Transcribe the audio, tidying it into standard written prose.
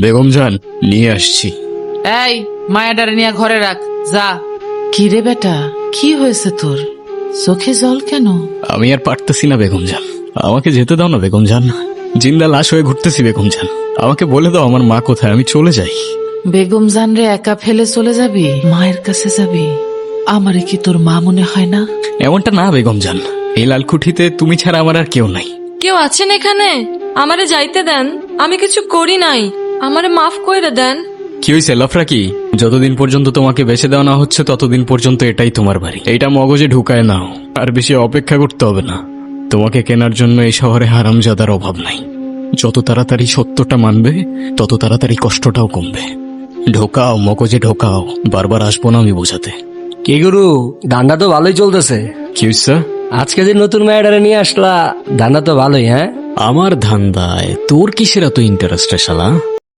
বেগম জান, নিয়ে আসছি। এই মায়াডারে নিয়ে ঘরে রাখ, যা। কি রে বেটা, কি হয়েছে তোর? চোখে জল কেন? আমি আর পারতেছি না বেগম জান, আমাকে যেতে দাও না বেগম জান। জিন্দা লাশ হয়ে ঘুরতেছি বেগম জান, আমাকে বলে দাও আমার মা কোথায়, আমি চলে যাই। বেগম জান রে একা ফেলে চলে যাবি? মায়ের কাছে যাবি? আমারে কি তোর মা মনে হয় না? এমনটা না বেগম জান, এই লালকুঠিতে তুমি ছাড়া আমার আর কেউ নাই। কেউ আছেন এখানে? আমারে যাইতে দেন, আমি কিছু করি নাই, আমারে মাফ কইরা দেন। কি হয়েছে লফরা? কি যতদিন পর্যন্ত তোমাকে বেঁচে দেওয়া না হচ্ছে ততদিন পর্যন্ত এটাই তোমার বাড়ি, এইটা মগজে ঢুকায় নাও। আর বেশি অপেক্ষা করতে হবে না, তোমাকে কেনার জন্য এই শহরে হারামজাদার অভাব নাই। যত তাড়াতাড়ি সত্যটা মানবে তত তাড়াতাড়ি কষ্টটাও কমবে। ঢোকাও, মগজে ঢোকাও, বারবার আসবো না আমি বোঝাতে। কি গুরু, ধান্দা তো ভালোই চলতেছে। কি হয়েছে? আজকে যে নতুন মেয়েটারে নিয়ে আসলা, ধান্দা তো ভালোই। হ্যাঁ, আমার ধান্দায় তোর কিসের এত ইন্টারেস্ট শালা?